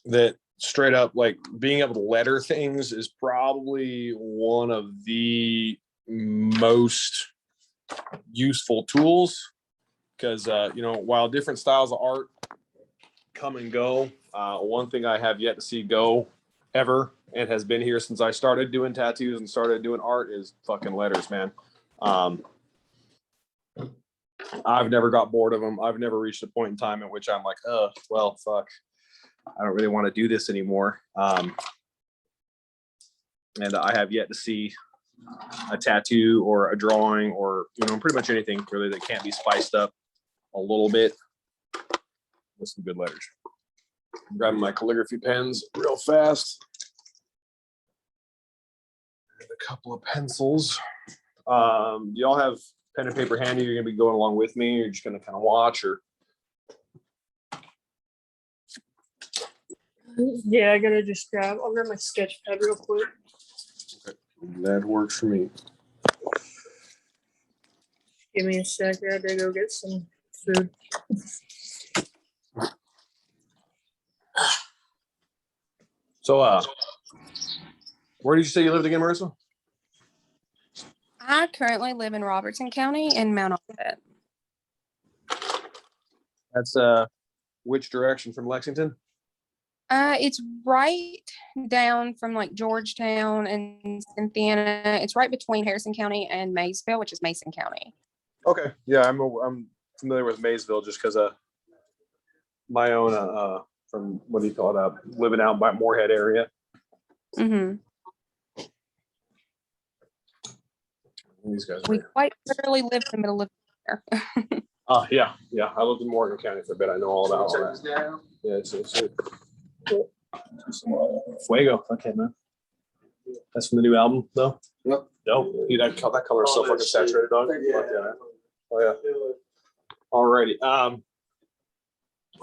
that straight up, like, being able to letter things is probably one of the most useful tools, because you know, while different styles of art come and go, one thing I have yet to see go ever, and has been here since I started doing tattoos and started doing art, is fucking letters, man. I've never got bored of them. I've never reached a point in time in which I'm like, oh, well, fuck, I don't really want to do this anymore. And I have yet to see a tattoo or a drawing or, you know, pretty much anything really that can't be spiced up a little bit with some good letters. I'm grabbing my calligraphy pens real fast. And a couple of pencils. Do y'all have pen and paper handy? You're gonna be going along with me, or you're just gonna kind of watch, or? Yeah, I gotta just I'll grab my sketch pad real quick. Okay. That works for me. Give me a sec. I gotta go get some food. So, where did you say you lived again, Marissa? I currently live in Robertson County in Mount Olivet. That's which direction from Lexington? It's right down from like Georgetown and Cynthiana. It's right between Harrison County and Maysville, which is Mason County. Okay, yeah, I'm familiar with Maysville just because my own from, what do you call it, living out by Moorhead area. Mm-hmm. These guys. We quite literally live in the middle of there. Yeah. I lived in Morgan County for a bit. I know all about all that. Yeah, it's Fuego. Okay, man. That's from the new album, though. Yep. Nope. Dude, that color is so fucking saturated, dog. Yeah. Oh yeah. Alrighty.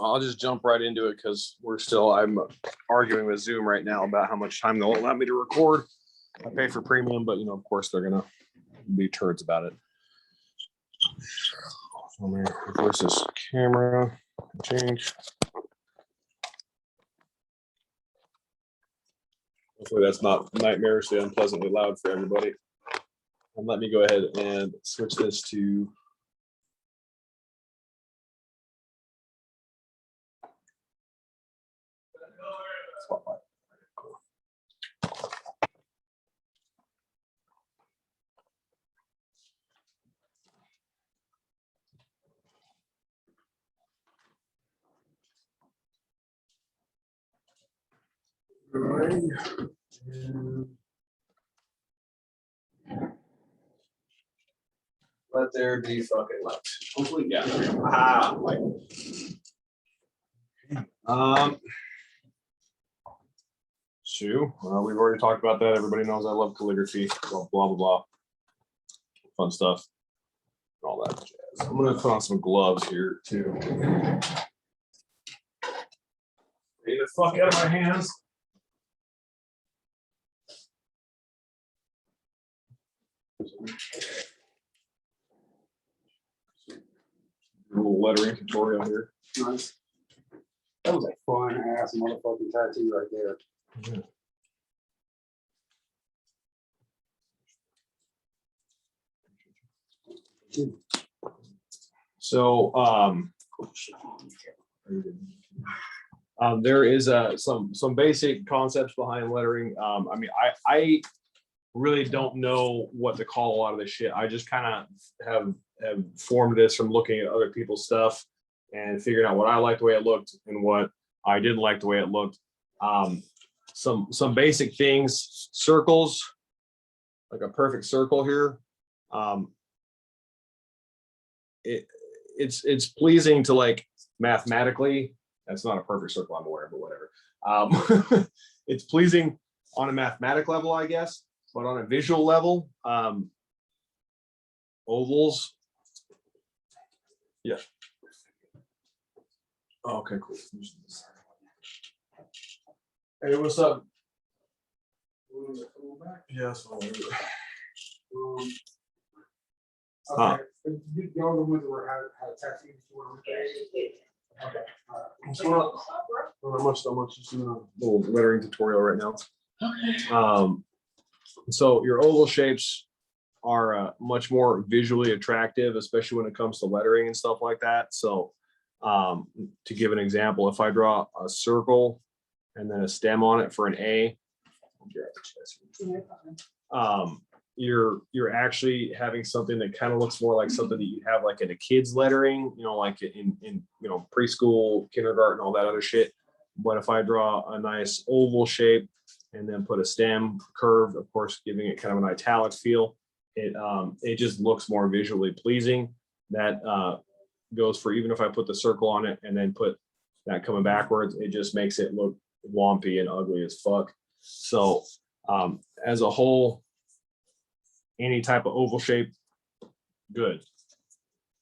I'll just jump right into it because I'm arguing with Zoom right now about how much time they'll allow me to record. I pay for premium, but you know, of course, they're gonna be turds about it. So let me reverse this camera. Change. Hopefully that's not nightmarishly unpleasantly loud for everybody. And let me go ahead and switch this to Spotlight. Let there be fucking light. Hopefully, yeah. Light. Shoe. We've already talked about that. Everybody knows I love calligraphy. Blah blah blah. Fun stuff. All that jazz. I'm gonna put on some gloves here too. Get the fuck out of my hands. A little lettering tutorial here. Nice. That was a fun ass motherfucking tattoo right there. Yeah. So there is some basic concepts behind lettering. I mean, I really don't know what to call a lot of this shit. I just kind of have formed this from looking at other people's stuff and figuring out what I liked the way it looked and what I didn't like the way it looked. Some basic things: circles, like a perfect circle here. It's pleasing to, like, mathematically. That's not a perfect circle, I'm aware, but whatever. It's pleasing on a mathematic level, I guess, but on a visual level, ovals. Yeah. Oh, okay, cool. Hey, what's up? Yes. Okay. Y'all the ones that had tattoos. Okay. All right. What's going on? Not much. Just doing a little lettering tutorial right now. So your oval shapes are much more visually attractive, especially when it comes to lettering and stuff like that. So to give an example, if I draw a circle and then a stem on it for an A, you're actually having something that kind of looks more like something that you have like in a kid's lettering, like in preschool, kindergarten, all that other shit. But if I draw a nice oval shape and then put a stem curve, of course, giving it kind of an italic feel, it just looks more visually pleasing. That goes for even if I put the circle on it and then put that coming backwards, it just makes it look wompy and ugly as fuck. So as a whole, any type of oval shape, good.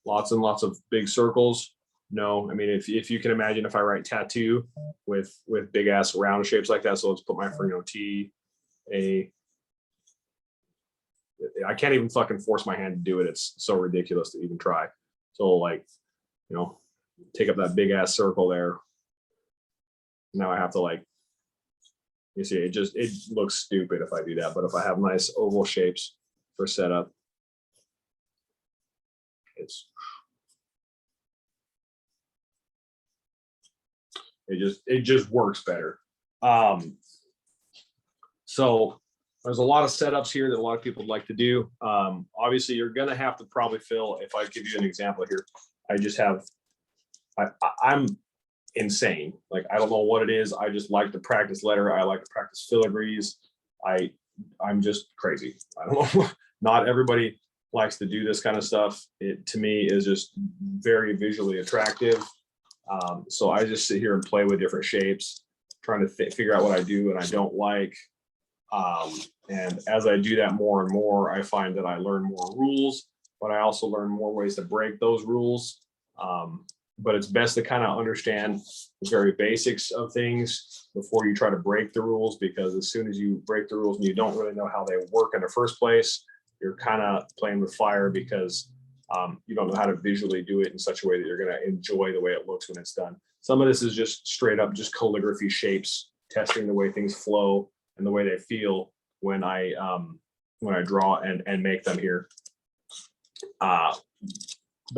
Lots and lots of big circles, no. I mean, if you can imagine, if I write tattoo with big ass round shapes like that, so let's put my for T A. I can't even fucking force my hand to do it. It's so ridiculous to even try. So like, take up that big ass circle there. Now I have to like, you see, it looks stupid if I do that. But if I have nice oval shapes for setup, it just works better. So there's a lot of setups here that a lot of people would like to do. Obviously, you're gonna have to probably fill. If I give you an example here, I'm insane. Like, I don't know what it is. I just like to practice letter. I like to practice filigrees. I'm just crazy. I don't know. Not everybody likes to do this kind of stuff. It, to me, is just very visually attractive. So I just sit here and play with different shapes, trying to figure out what I do and I don't like. And as I do that more and more, I find that I learn more rules, but I also learn more ways to break those rules. But it's best to kind of understand the very basics of things before you try to break the rules, because as soon as you break the rules and you don't really know how they work in the first place, you're kind of playing with fire, because you don't know how to visually do it in such a way that you're going to enjoy the way it looks when it's done. Some of this is just straight up just calligraphy shapes, testing the way things flow and the way they feel when I draw and make them here. But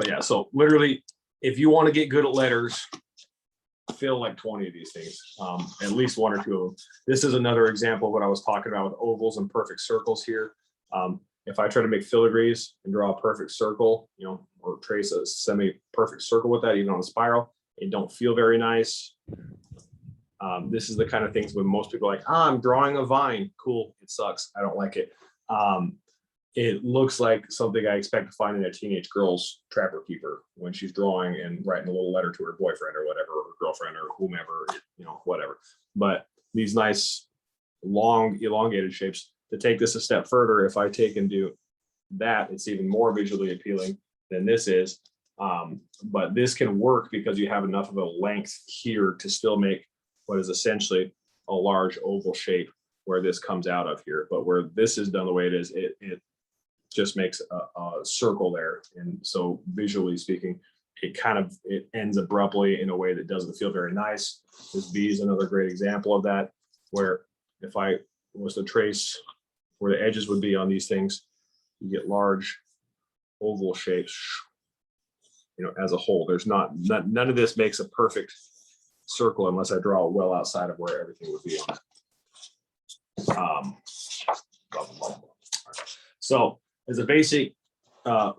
yeah, so literally, if you want to get good at letters, fill like 20 of these things, at least one or two of them. This is another example of what I was talking about with ovals and perfect circles here. If I try to make filigrees and draw a perfect circle, or trace a semi-perfect circle with that, even on a spiral, it don't feel very nice. This is the kind of things when most people are like, I'm drawing a vine. Cool. It sucks. I don't like it. It looks like something I expect to find in a teenage girl's trapper keeper when she's drawing and writing a little letter to her boyfriend or whatever, or her girlfriend or whomever, whatever. But these nice, long, elongated shapes, to take this a step further, if I take and do that, it's even more visually appealing than this is. But this can work because you have enough of a length here to still make what is essentially a large oval shape where this comes out of here. But where this is done the way it is, it just makes a circle there. And so visually speaking, it ends abruptly in a way that doesn't feel very nice. This V is another great example of that, where if I was to trace where the edges would be on these things, you get large oval shapes, as a whole. There's none of this makes a perfect circle unless I draw it well outside of where everything would be on it. So as a basic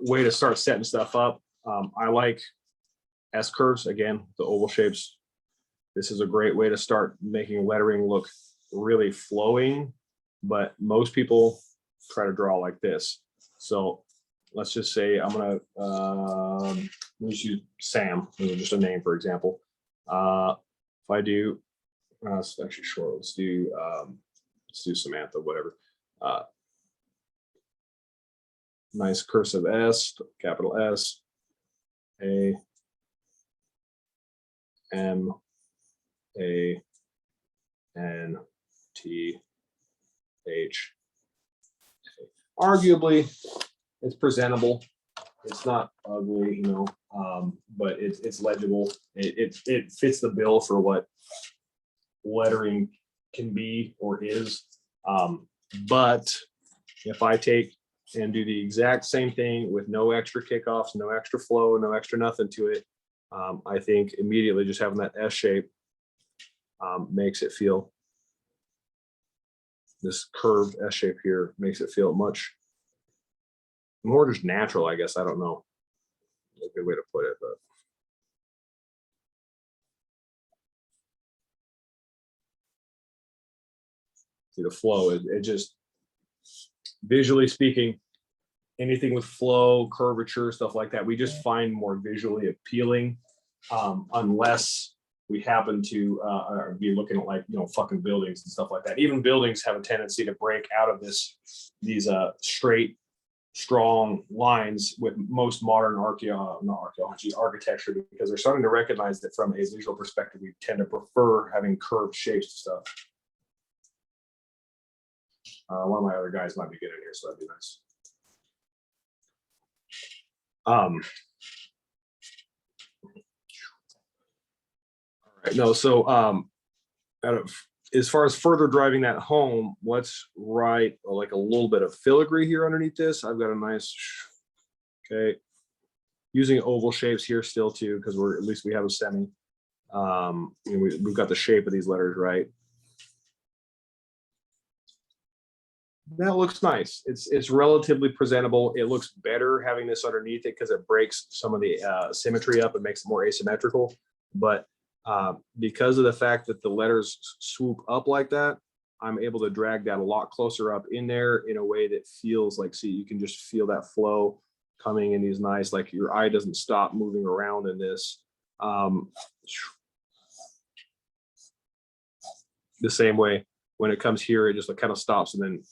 way to start setting stuff up, I like S curves. Again, the oval shapes. This is a great way to start making lettering look really flowing, but most people try to draw like this. So let's just say I'm gonna let's use Sam, just a name, for example. If I do, it's actually short. Let's do Samantha, whatever. Nice cursive S, capital S, A, M, A, N, T, H. Arguably, it's presentable. It's not ugly, you know, but it's legible. It fits the bill for what lettering can be or is. But if I take and do the exact same thing with no extra kickoffs, no extra flow, no extra nothing to it, I think immediately just having that S shape makes it feel, this curved S shape here makes it feel much more just natural, I guess. I don't know a good way to put it, but see the flow, it just, visually speaking, anything with flow, curvature, stuff like that, we just find more visually appealing, unless we happen to be looking at, like, you know, fucking buildings and stuff like that. Even buildings have a tendency to break out of these straight, strong lines with most modern architecture, because they're starting to recognize that from a visual perspective, we tend to prefer having curved shapes and stuff. One of my other guys might be getting here, so that'd be nice. All right, no, so out of, as far as further driving that home, let's write like a little bit of filigree here underneath this. I've got a nice, okay, using oval shapes here still too, because we're, at least we have a semi. And we've got the shape of these letters right. That looks nice. It's relatively presentable. It looks better having this underneath it because it breaks some of the symmetry up and makes it more asymmetrical. But because of the fact that the letters swoop up like that, I'm able to drag that a lot closer up in there in a way that feels like, see, you can just feel that flow coming in these nice, like your eye doesn't stop moving around in this. The same way when it comes here, it just like kind of stops, and then,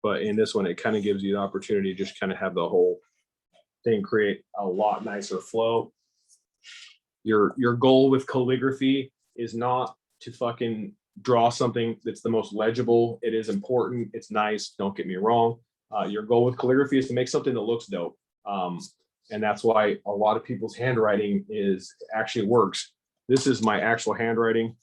but in this one, it kind of gives you the opportunity to just kind of have the whole thing create a lot nicer flow. Your goal with calligraphy is not to fucking draw something that's the most legible. It is important. It's nice. Don't get me wrong. Your goal with calligraphy is to make something that looks dope. And that's why a lot of people's handwriting is actually works. This is my actual handwriting.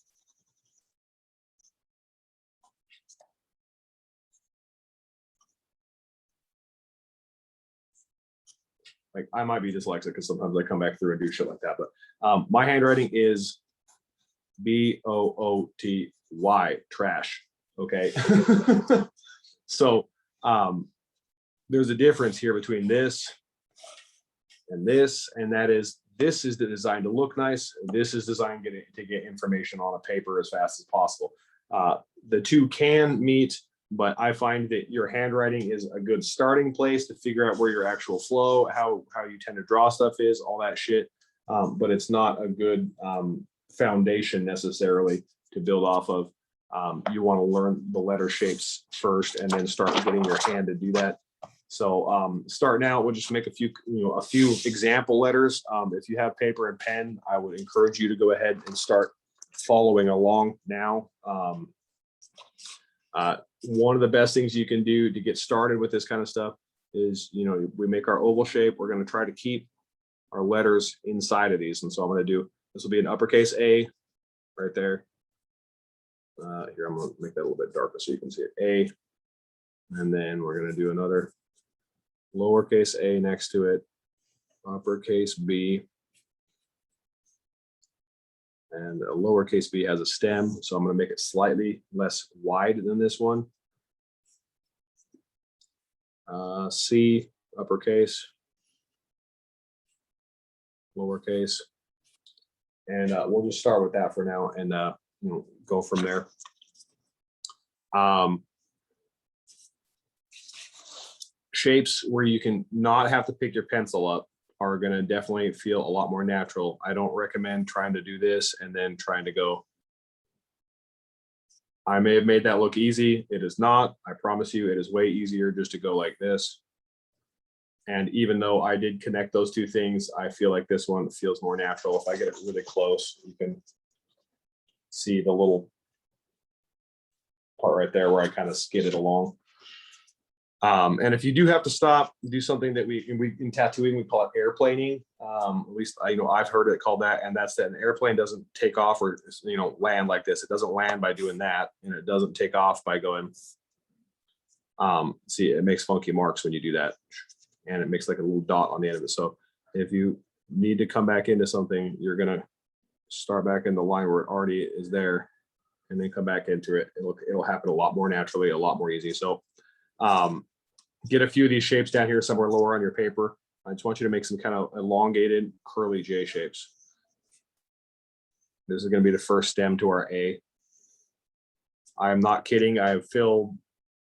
Like, I might be dyslexic because sometimes I come back through and do shit like that. But my handwriting is BOOTY, trash. Okay. So there's a difference here between this, and that is, this is designed to look nice. This is designed to get information on a paper as fast as possible. The two can meet, but I find that your handwriting is a good starting place to figure out where your actual flow, how you tend to draw stuff is, all that shit. But it's not a good foundation necessarily to build off of. You want to learn the letter shapes first and then start getting your hand to do that. So starting out, we'll just make a few example letters. If you have paper and pen, I would encourage you to go ahead and start following along now. One of the best things you can do to get started with this kind of stuff is, we make our oval shape. We're going to try to keep our letters inside of these. And so I'm going to do, this will be an uppercase A right there. Here, I'm going to make that a little bit darker so you can see it. A. And then we're going to do another lowercase a next to it, uppercase B. And a lowercase b has a stem, so I'm going to make it slightly less wide than this one. C, uppercase, lowercase, and we'll just start with that for now and go from there. Shapes where you can not have to pick your pencil up are going to definitely feel a lot more natural. I don't recommend trying to do this and then trying to go. I may have made that look easy. It is not. I promise you, it is way easier just to go like this. And even though I did connect those two things, I feel like this one feels more natural. If I get it really close, you can see the little part right there where I kind of skidded along. And if you do have to stop, do something that we in tattooing, we call it airplaning. At least I've heard it called that, and that's that an airplane doesn't take off or land like this. It doesn't land by doing that, and it doesn't take off by going. See, it makes funky marks when you do that, and it makes like a little dot on the end of it. So if you need to come back into something, you're gonna start back in the line where it already is there, and then come back into it. It'll happen a lot more naturally, a lot more easy. So get a few of these shapes down here somewhere lower on your paper. I just want you to make some kind of elongated curly J shapes. This is going to be the first stem to our A. I am not kidding. I've filled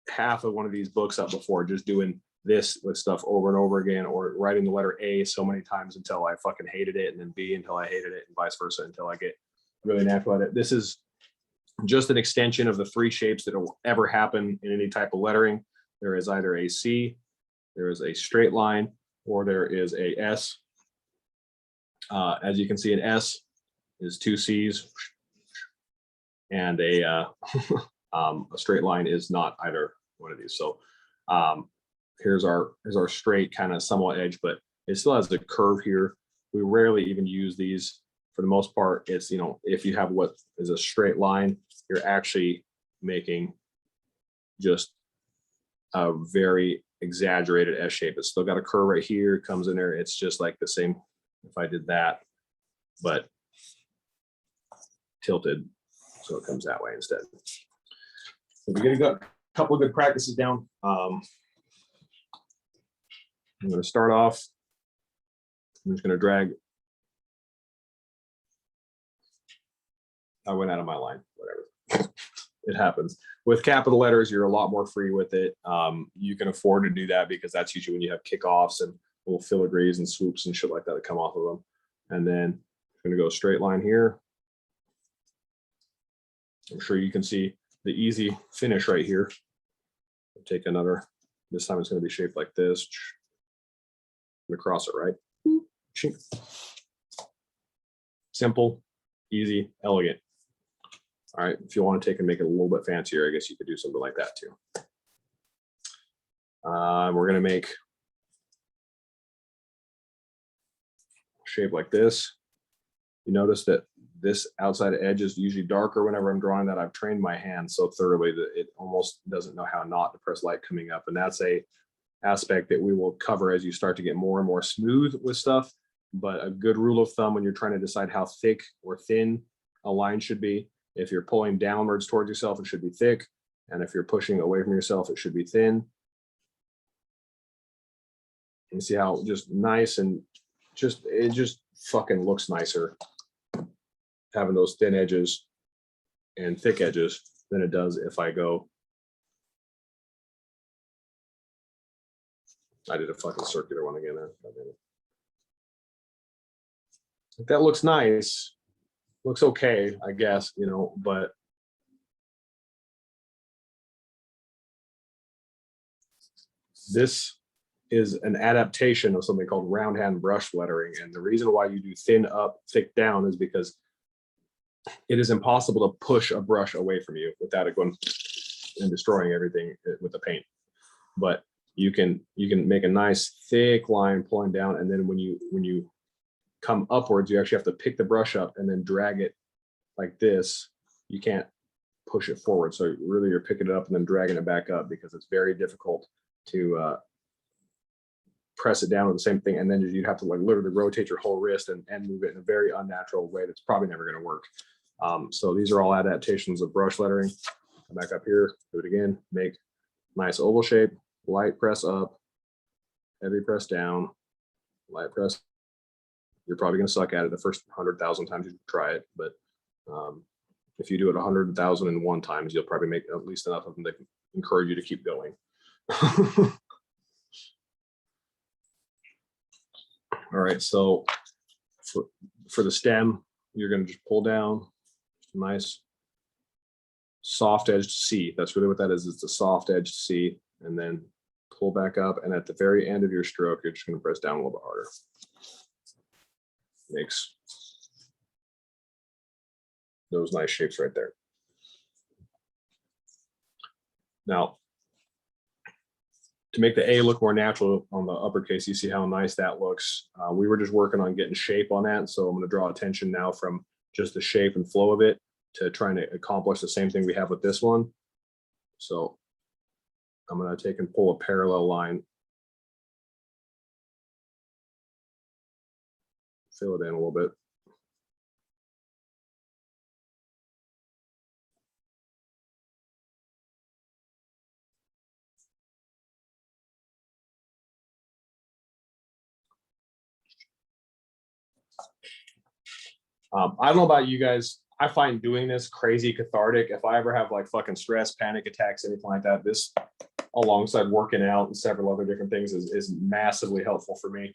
half of one of these books up before just doing this with stuff over and over again, or writing the letter A so many times until I fucking hated it, and then B until I hated it, and vice versa until I get really natural at it. This is just an extension of the 3 shapes that will ever happen in any type of lettering. There is either a C, there is a straight line, or there is a S. As you can see, an S is 2 C's, and a straight line is not either one of these. So here's our straight kind of somewhat edge, but it still has a curve here. We rarely even use these. For the most part, it's, if you have what is a straight line, you're actually making just a very exaggerated S shape. It's still got a curve right here, comes in there. It's just like the same if I did that, but tilted, so it comes that way instead. So we're getting a couple of good practices down. I'm going to start off. I'm just going to drag. I went out of my line, whatever. It happens. With capital letters, you're a lot more free with it. You can afford to do that because that's usually when you have kickoffs and little filigrees and swoops and shit like that that come off of them. And then I'm going to go straight line here. I'm sure you can see the easy finish right here. I'll take another. This time it's going to be shaped like this. I'm going to cross it, right? Simple, easy, elegant. All right, if you want to take and make it a little bit fancier, I guess you could do something like that too. We're going to make a shape like this. You notice that this outside edge is usually darker whenever I'm drawing that. I've trained my hand so thoroughly that it almost doesn't know how not to press light coming up. And that's a aspect that we will cover as you start to get more and more smooth with stuff. But a good rule of thumb when you're trying to decide how thick or thin a line should be, if you're pulling downwards towards yourself, it should be thick. And if you're pushing away from yourself, it should be thin. You see how just nice and it just fucking looks nicer having those thin edges and thick edges than it does if I go. I did a fucking circular one again. That looks nice. Looks okay, I guess, but this is an adaptation of something called round hand brush lettering. And the reason why you do thin up, thick down is because it is impossible to push a brush away from you without it going and destroying everything with the paint. But you can make a nice thick line pulling down, and then when you come upwards, you actually have to pick the brush up and then drag it like this. You can't push it forward. So really you're picking it up and then dragging it back up because it's very difficult to press it down with the same thing. And then you'd have to like literally rotate your whole wrist and move it in a very unnatural way that's probably never going to work. So these are all adaptations of brush lettering. Come back up here, do it again, make nice oval shape, light press up, heavy press down, light press. You're probably going to suck at it the first 100,000 times you try it, but if you do it 100,001 times, you'll probably make at least enough of them that encourage you to keep going. All right, so for the stem, you're going to just pull down, nice soft edged C. That's really what that is. It's a soft edged C, and then pull back up. And at the very end of your stroke, you're just going to press down a little bit harder. Makes those nice shapes right there. Now, to make the A look more natural on the uppercase, you see how nice that looks. We were just working on getting shape on that. So I'm going to draw attention now from just the shape and flow of it to trying to accomplish the same thing we have with this one. So I'm going to take and pull a parallel line, fill it in a little bit. I don't know about you guys. I find doing this crazy cathartic. If I ever have like fucking stress, panic attacks, anything like that, this alongside working out and several other different things is massively helpful for me.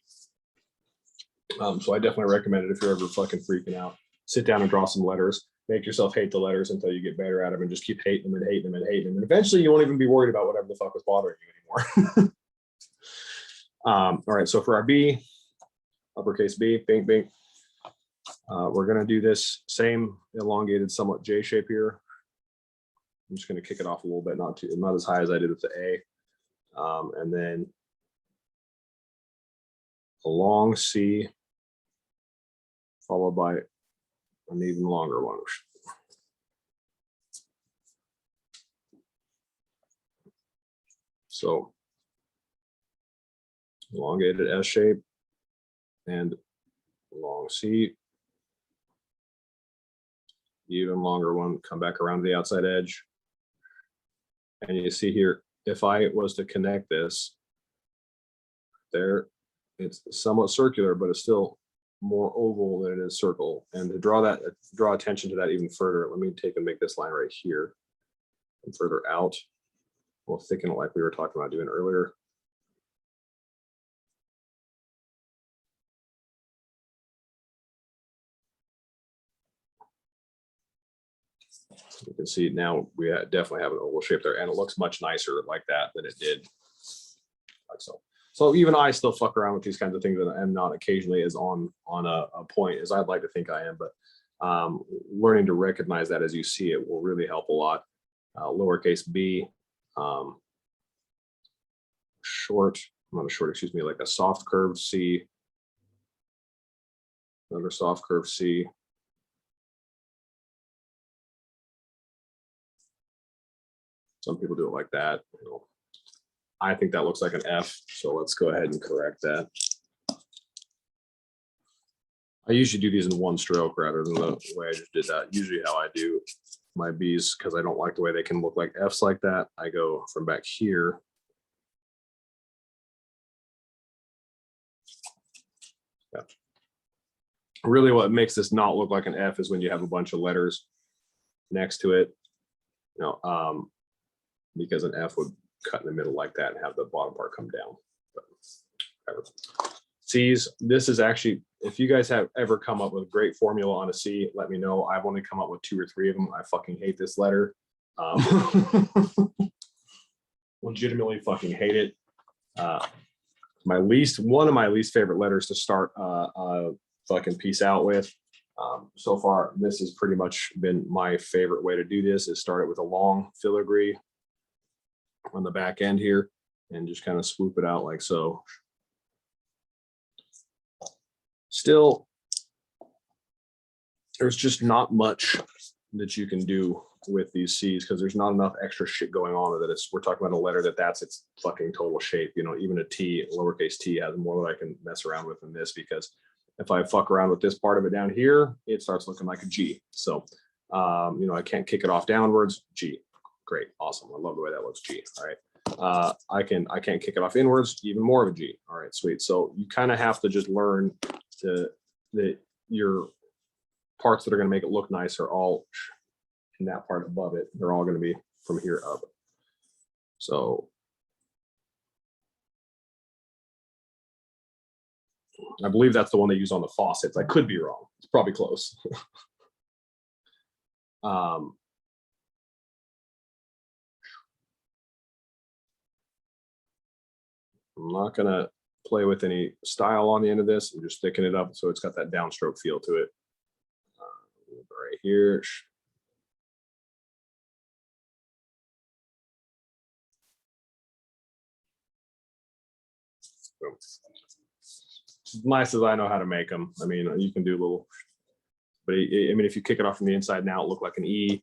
So I definitely recommend it if you're ever fucking freaking out. Sit down and draw some letters. Make yourself hate the letters until you get better at them and just keep hating them and hating them and hating them. And eventually you won't even be worried about whatever the fuck was bothering you anymore. All right, so for our B, uppercase B, bink, bink. We're going to do this same elongated, somewhat J shape here. I'm just going to kick it off a little bit, not as high as I did with the A. And then a long C followed by an even longer one. So elongated S shape and long C. Even longer one, come back around to the outside edge. And you see here, if I was to connect this there, it's somewhat circular, but it's still more oval than it is circle. And to draw attention to that even further, let me take and make this line right here and further out. We'll thicken it like we were talking about doing earlier. You can see now we definitely have an oval shape there, and it looks much nicer like that than it did. Like so. So even I still fuck around with these kinds of things, and I'm not occasionally as on a point as I'd like to think I am. But learning to recognize that as you see it will really help a lot. Lowercase b, short, not a short, excuse me, like a soft curved C, another soft curved C. Some people do it like that. You know, I think that looks like an F, so let's go ahead and correct that. I usually do these in one stroke rather than the way I just did that. Usually how I do my B's, because I don't like the way they can look like F's like that, I go from back here. Yeah. Really what makes this not look like an F is when you have a bunch of letters next to it. You know, because an F would cut in the middle like that and have the bottom part come down. But whatever. C's, this is actually, if you guys have ever come up with a great formula on a C, let me know. I've only come up with 2 or 3 of them. I fucking hate this letter. Legitimately fucking hate it. One of my least favorite letters to start a fucking piece out with. So far, this has pretty much been my favorite way to do this, is start it with a long filigree on the back end here and just kind of swoop it out like so. Still, there's just not much that you can do with these C's because there's not enough extra shit going on with it. We're talking about a letter that's its fucking total shape. You know, even a T, a lowercase t, has more that I can mess around with than this, because if I fuck around with this part of it down here, it starts looking like a G. So, you know, I can't kick it off downwards. G, great, awesome. I love the way that looks. G, all right. I can't kick it off inwards, even more of a G. All right, sweet. So you kind of have to just learn that your parts that are going to make it look nice are all in that part above it. They're all going to be from here up. So I believe that's the one they use on the faucets. I could be wrong. It's probably close. I'm not going to play with any style on the end of this. I'm just sticking it up so it's got that downstroke feel to it. Right here. Boom. Nice as I know how to make them. I mean, you can do a little, but I mean, if you kick it off from the inside now, it look like an E.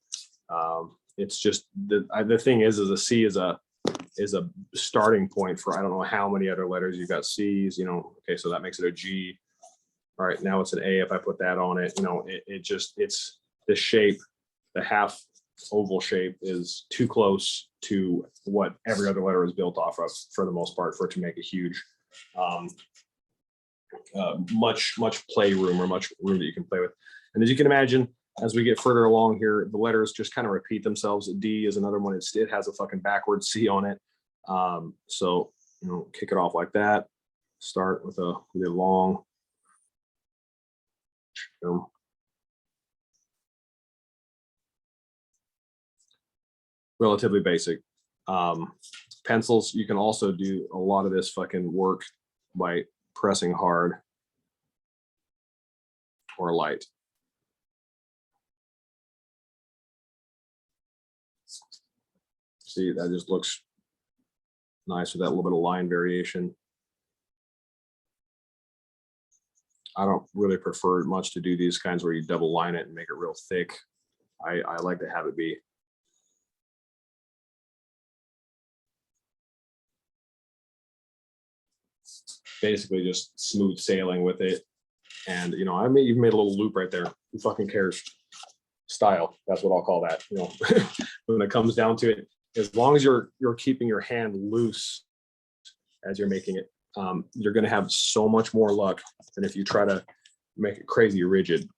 It's just the thing is a C is a starting point for I don't know how many other letters. You've got C's, you know. Okay, so that makes it a G. All right, now it's an A. If I put that on it, you know, it's the shape, the half oval shape is too close to what every other letter is built off of for the most part for it to make a huge much play room or much room that you can play with. And as you can imagine, as we get further along here, the letters just kind of repeat themselves. D is another one. It has a fucking backwards C on it. So, you know, kick it off like that. Start with a long. Relatively basic. Pencils, you can also do a lot of this fucking work by pressing hard or light. See, that just looks nice with that little bit of line variation. I don't really prefer much to do these kinds where you double line it and make it real thick. I like to have it be basically just smooth sailing with it. And, you know, you've made a little loop right there. Who fucking cares? Style, that's what I'll call that. You know, when it comes down to it, as long as you're keeping your hand loose as you're making it, you're going to have so much more luck than if you try to make it crazy rigid.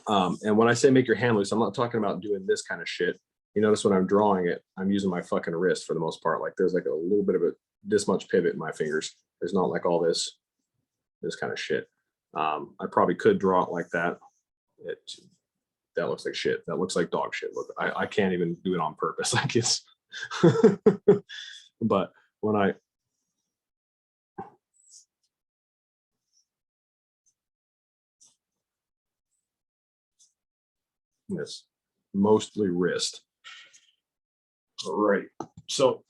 And when I say make your hand loose, I'm not talking about doing this kind of shit. You notice when I'm drawing it, I'm using my fucking wrist for the most part. Like there's like a little bit of this much pivot in my fingers. There's not like all this kind of shit. I probably could draw it like that. That looks like shit. That looks like dog shit. Look, I can't even do it on purpose. Like it's, but when I, this mostly wrist. All right. So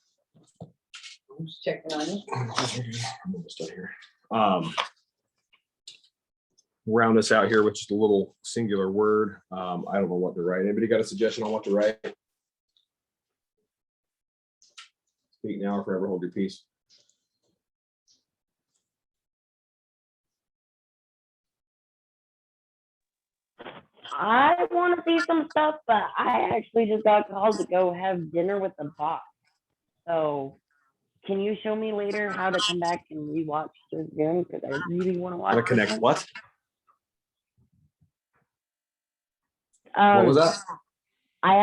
Who's checking on you? I'm almost done here. Round this out here with just a little singular word. I don't know what to write. Anybody got a suggestion on what to write? Speak now or forever hold your peace. I want to see some stuff, but I actually just got called to go have dinner with the boss. So, can you show me later how to come back and rewatch this again? Because I really want to watch. How to connect this what? one. What was that? I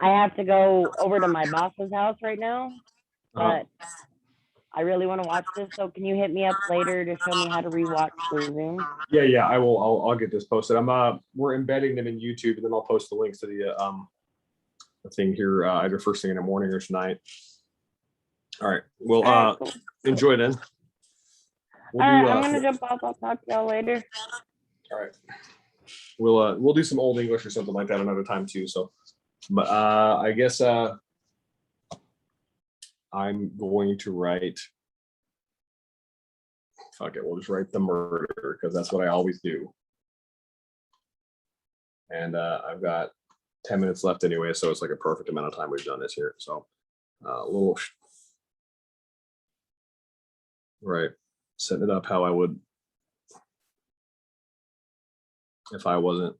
have to go over to my boss's house right now, but I really want to watch this. So, can you hit me up later to show me how to rewatch the Zoom? Yeah, I will. I'll get this posted. We're embedding them in YouTube, and then I'll post the links to the thing here either first thing in the morning or tonight. All right. Well, All right, cool. enjoy then. All right, I'm gonna jump off. I'll talk to y'all later. All right. We'll do some old English or something like that another time too. So, but I guess I'm going to write. Fuck it, we'll just write the murder because that's what I always do. And I've got 10 minutes left anyway, so it's like a perfect amount of time we've done this here. So a little right, setting it up how I would if I wasn't,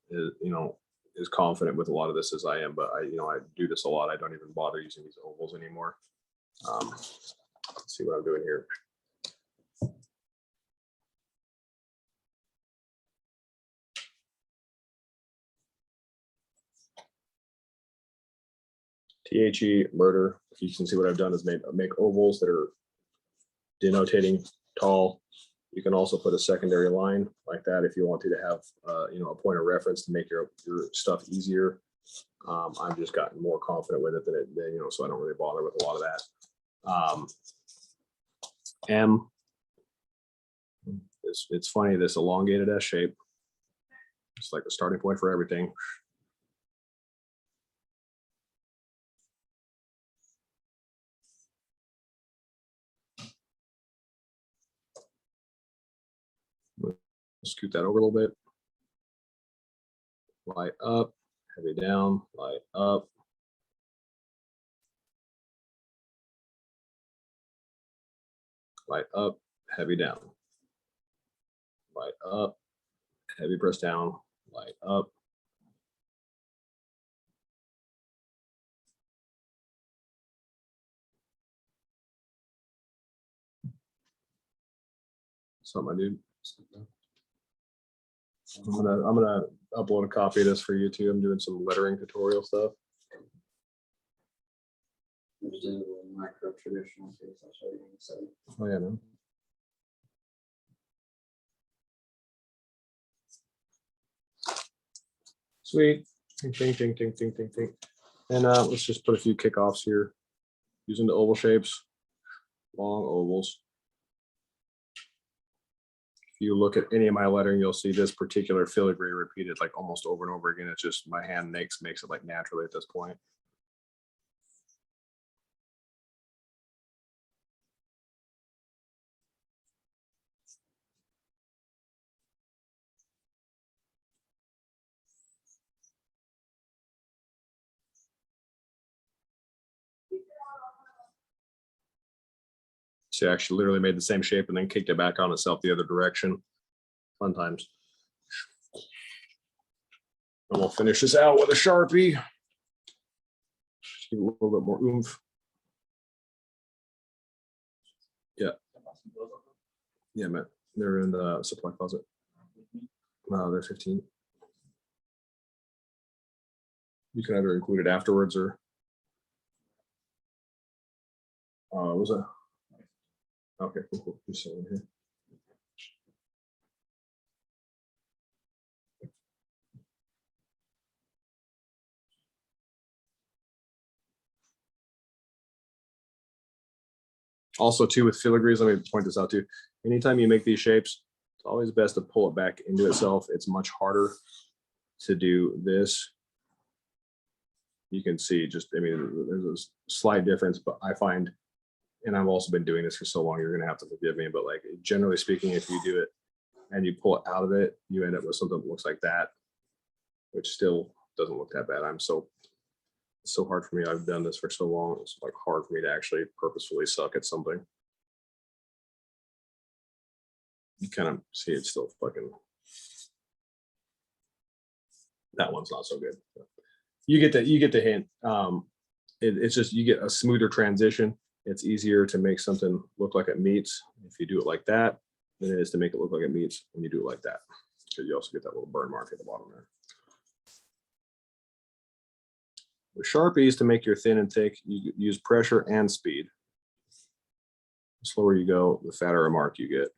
as confident with a lot of this as I am. But I do this a lot. I don't even bother using these ovals anymore. Let's see what I'm doing here. THE murder. If you can see what I've done is make ovals that are denotating tall. You can also put a secondary line like that if you want to have a point of reference to make your stuff easier. I've just gotten more confident with it than so I don't really bother with a lot of that. M. It's funny, this elongated S shape. It's like the starting point for everything. Scoot that over a little bit. Light up, heavy down, light up. Light up, heavy down. Light up, heavy press down, light up. So my dude. I'm gonna upload a copy of this for YouTube. I'm doing some lettering tutorial stuff. Just do a micro traditional piece. I'll show you in a second. Oh yeah, man. Sweet. Ting, ting, ting, ting, ting, ting, ting. And let's just put a few kickoffs here using the oval shapes, long ovals. If you look at any of my lettering, you'll see this particular filigree repeated like almost over and over again. It's just my hand makes it like naturally at this point. She actually literally made the same shape and then kicked it back on itself the other direction. Fun times. And we'll finish this out with a Sharpie. Just give it a little bit more oomph. Yeah. Yeah, man. They're in the supply closet. They're 15. You can either include it afterwards or was it? Okay, cool. Just in here. Also, too, with filigrees, let me point this out too. Anytime you make these shapes, it's always best to pull it back into itself. It's much harder to do this. You can see just, I mean, there's a slight difference, but I find, and I've also been doing this for so long, you're gonna have to forgive me, but like generally speaking, if you do it and you pull it out of it, you end up with something that looks like that, which still doesn't look that bad. It's so hard for me. I've done this for so long. It's like hard for me to actually purposefully suck at something. You kind of see it's still fucking, that one's not so good. You get the hint. It's just, you get a smoother transition. It's easier to make something look like it meets if you do it like that than it is to make it look like it meets when you do it like that, because you also get that little burn mark at the bottom there. With Sharpies, to make your thin and thick, you use pressure and speed. The slower you go, the fatter a mark you get.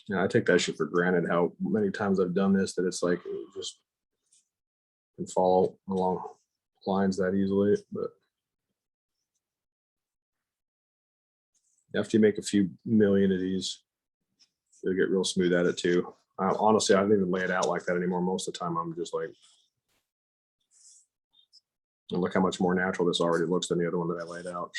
Yeah, I take that shit for granted, how many times I've done this, that it's like it just can follow along lines that easily. But after you make a few million of these, you'll get real smooth at it too. Honestly, I don't even lay it out like that anymore. Most of the time, I'm just like, and look how much more natural this already looks than the other one that I laid out.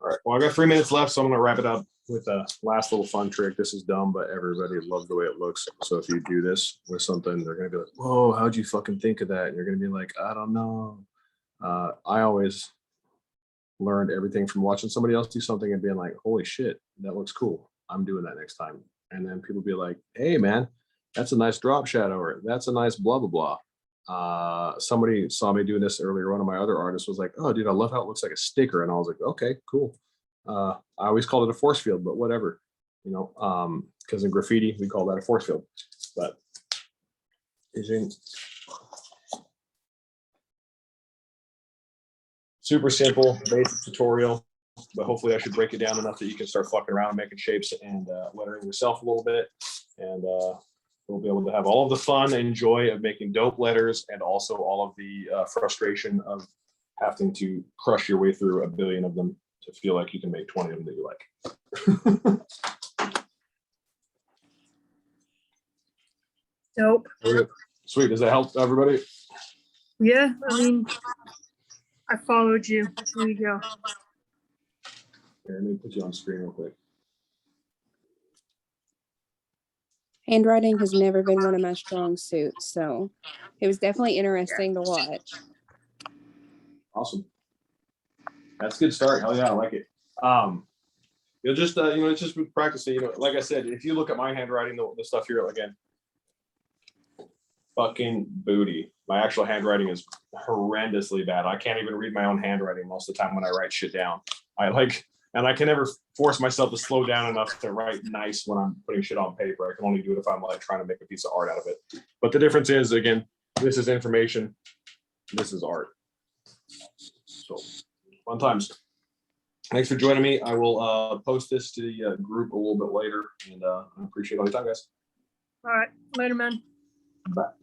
All right, well, I got 3 minutes left, so I'm gonna wrap it up. with a last little fun trick. This is dumb, but everybody loves the way it looks. So if you do this with something, they're gonna be like, "Whoa, how'd you fucking think of that?" And you're gonna be like, "I don't know." I always learned everything from watching somebody else do something and being like, "Holy shit, that looks cool. I'm doing that next time." And then people be like, "Hey, man, that's a nice drop shadow," or "That's a nice blah blah blah." Somebody saw me doing this earlier. One of my other artists was like, "Oh, dude, I love how it looks like a sticker," and I was like, "Okay, cool." I always called it a force field, but whatever, because in graffiti we call that a force field. But super simple, basic tutorial, but hopefully I should break it down enough that you can start fucking around and making shapes and lettering yourself a little bit, and we'll be able to have all of the fun and joy of making dope letters, and also all of the frustration of having to crush your way through a billion of them to feel like you can make 20 of them that you like. Dope. Sweet. Does that help everybody? Yeah, I mean, I followed you. There you go. Here, let me put you on screen real quick. Handwriting has never been one of my strong suits, so it was definitely interesting to watch. Awesome. That's a good start. Hell yeah, I like it. You'll just it's just with practicing. Like I said, if you look at my handwriting, the stuff here again, fucking booty. My actual handwriting is horrendously bad. I can't even read my own handwriting most of the time when I write shit down. And I can never force myself to slow down enough to write nice when I'm putting shit on paper. I can only do it if I'm like trying to make a piece of art out of it. But the difference is, again, this is information. This is art. So fun times. Thanks for joining me. I will post this to the group a little bit later, and I appreciate all your time, guys. All right. Later, man. Bye.